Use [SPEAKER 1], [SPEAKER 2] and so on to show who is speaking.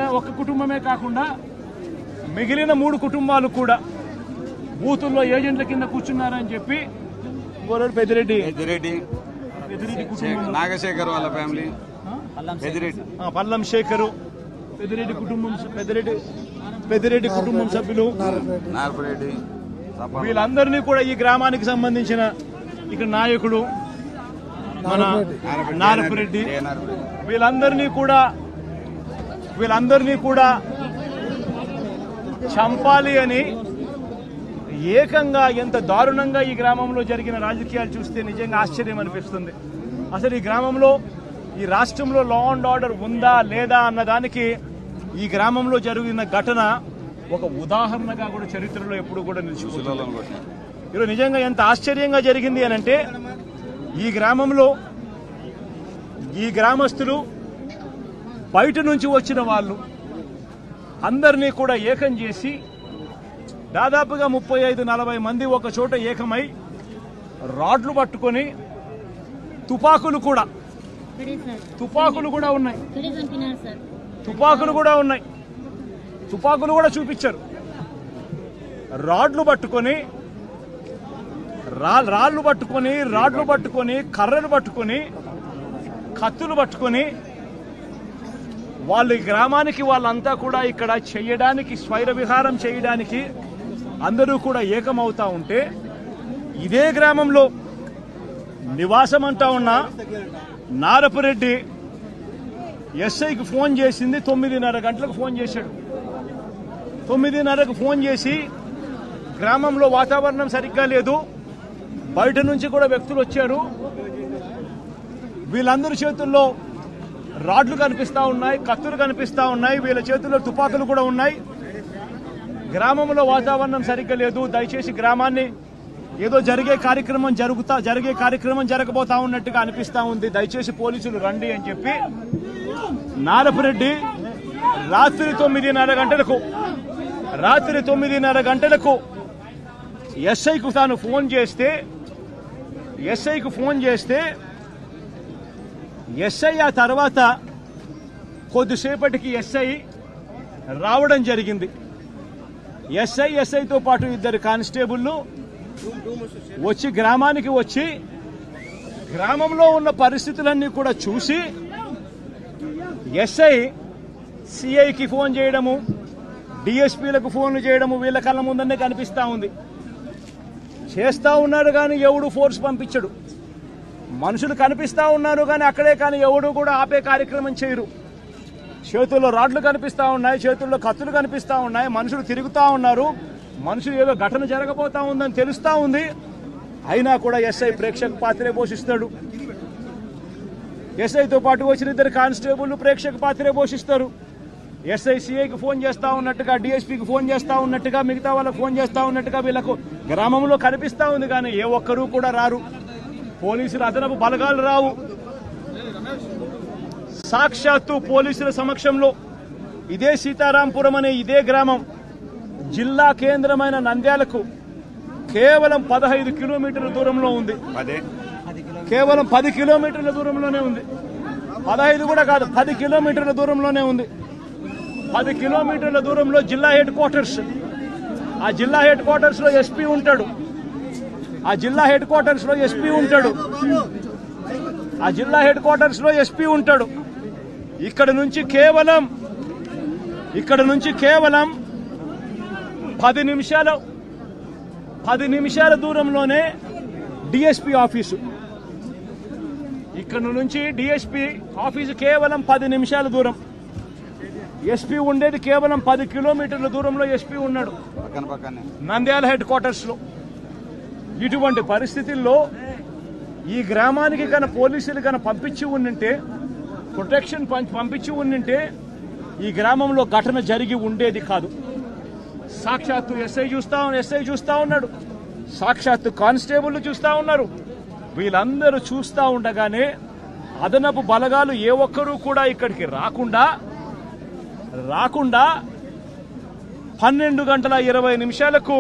[SPEAKER 1] ఒక కుటుంబమే కాకుండా మిగిలిన 3 కుటుంబాలు కూడా బూతుల్లో ఏజెంట్ల కింద కూర్చున్నారని చెప్పి గోరడు పెద్దిరెడ్డి
[SPEAKER 2] నాగశేఖర్ వాళ్ళ ఫ్యామిలీ
[SPEAKER 1] పల్లం శేఖరు పెద్దిరెడ్డి కుటుంబం సభ్యులు వీళ్ళందరినీ కూడా ఈ గ్రామానికి సంబంధించిన ఇక్కడ నాయకుడు మన నారపురెడ్డి వీళ్ళందరినీ కూడా చంపాలి అని ఏకంగా ఎంత దారుణంగా ఈ గ్రామంలో జరిగిన రాజకీయాలు చూస్తే నిజంగా ఆశ్చర్యం అనిపిస్తుంది. అసలు ఈ గ్రామంలో ఈ రాష్ట్రంలో లా అండ్ ఆర్డర్ ఉందా లేదా అన్నదానికి ఈ గ్రామంలో జరిగిన ఘటన ఒక ఉదాహరణగా కూడా చరిత్రలో ఎప్పుడు కూడా నిలిచిపోతుంది. ఈరోజు నిజంగా ఎంత ఆశ్చర్యంగా జరిగింది అని అంటే ఈ గ్రామంలో ఈ గ్రామస్తులు బయట నుంచి వచ్చిన వాళ్ళు అందరినీ కూడా ఏకం చేసి దాదాపుగా 35-40 మంది ఒక చోట ఏకమై రాడ్లు పట్టుకొని తుపాకులు కూడా ఉన్నాయి. తుపాకులు కూడా చూపించారు. రాడ్లు పట్టుకొని కర్రలు పట్టుకొని కత్తులు పట్టుకొని వాళ్ళు గ్రామానికి వాళ్ళంతా కూడా ఇక్కడ చేయడానికి స్వైర విహారం చేయడానికి అందరూ కూడా ఏకమవుతా ఉంటే ఇదే గ్రామంలో నివాసం అంటా ఉన్న నారపురెడ్డి ఎస్ఐకి ఫోన్ చేసింది 9:30 గంటలకు ఫోన్ చేశాడు. 9:30కు ఫోన్ చేసి గ్రామంలో వాతావరణం సరిగ్గా లేదు, బయట నుంచి కూడా వ్యక్తులు వచ్చారు, వీళ్ళందరి చేతుల్లో రాడ్లు కనిపిస్తా ఉన్నాయి, కత్తులు కనిపిస్తా ఉన్నాయి, వీళ్ళ చేతుల్లో తుపాకులు కూడా ఉన్నాయి, గ్రామంలో వాతావరణం సరిగ్గా లేదు, దయచేసి గ్రామాన్ని ఏదో జరిగే కార్యక్రమం జరగబోతా ఉన్నట్టుగా అనిపిస్తా ఉంది, దయచేసి పోలీసులు రండి అని చెప్పి నారపురెడ్డి రాత్రి 9:30 గంటలకు ఎస్ఐకు తాను ఫోన్ చేస్తే ఎస్ఐ ఆ తర్వాత కొద్దిసేపటికి ఎస్ఐ రావడం జరిగింది. ఎస్ఐతో పాటు 2 కానిస్టేబుళ్లు వచ్చి గ్రామానికి వచ్చి గ్రామంలో ఉన్న పరిస్థితులన్నీ కూడా చూసి ఎస్ఐ సిఐకి ఫోన్ చేయడము, డిఎస్పీలకు ఫోన్లు చేయడము వీళ్ళ కళ్ళ ముందనే కనిపిస్తా ఉంది. చేస్తా ఉన్నారు కానీ ఎవడు ఫోర్స్ పంపించడు. మనుషులు కనిపిస్తా ఉన్నారు కానీ అక్కడే కానీ ఎవడు కూడా ఆపే కార్యక్రమం చేయరు. చేతుల్లో రాడ్లు కనిపిస్తా ఉన్నాయి, చేతుల్లో కత్తులు కనిపిస్తా ఉన్నాయి, మనుషులు తిరుగుతా ఉన్నారు, మనుషులు ఏదో ఘటన జరగబోతా ఉందని తెలుస్తా ఉంది. అయినా కూడా ఎస్ఐ ప్రేక్షక పాత్రే పోషిస్తాడు. ఎస్ఐతో పాటు వచ్చిన 2 కానిస్టేబుల్ ప్రేక్షక పాత్రే పోషిస్తారు. ఎస్ఐ సిఐకి ఫోన్ చేస్తా ఉన్నట్టుగా, డిఎస్పీకి ఫోన్ చేస్తా ఉన్నట్టుగా, మిగతా వాళ్ళకి ఫోన్ చేస్తా ఉన్నట్టుగా వీళ్ళకు గ్రామంలో కనిపిస్తా ఉంది కానీ ఏ ఒక్కరూ కూడా రారు. పోలీసులు అదనపు బలగాలు రావు. సాక్షాత్తు పోలీసుల సమక్షంలో ఇదే సీతారాంపురం అనే ఇదే గ్రామం జిల్లా కేంద్రమైన నంద్యాలకు కేవలం 15 కిలోమీటర్ల దూరంలో ఉంది. కేవలం 10 కిలోమీటర్ల దూరంలోనే ఉంది. 15 కూడా కాదు, 10 కిలోమీటర్ల దూరంలోనే ఉంది. 10 కిలోమీటర్ల దూరంలో జిల్లా హెడ్ క్వార్టర్స్. ఆ జిల్లా హెడ్ క్వార్టర్స్ లో ఎస్పీ ఉంటాడు. ఇక్కడ నుంచి కేవలం 10 నిమిషాల దూరంలోనే డిఎస్పీ ఆఫీసు. ఇక్కడ నుంచి డిఎస్పీ ఆఫీసు కేవలం 10 నిమిషాల దూరం. ఎస్పీ ఉండేది కేవలం 10 కిలోమీటర్ల దూరంలో ఎస్పీ ఉన్నాడు నంద్యాల హెడ్ క్వార్టర్స్ లో. ఇటువంటి పరిస్థితుల్లో ఈ గ్రామానికి కన పోలీసులు కన పంపించి ఉండింటే, ప్రొటెక్షన్ పంపించి ఉండింటే ఈ గ్రామంలో ఘటన జరిగి ఉండేది కాదు. సాక్షాత్తు ఎస్ఐ చూస్తా ఉన్నాడు, సాక్షాత్తు కానిస్టేబుల్ చూస్తా ఉన్నారు. వీళ్ళందరూ చూస్తా ఉండగానే అదనపు బలగాలు ఏ ఒక్కరూ కూడా ఇక్కడికి రాకుండా 12:20 నిమిషాలకు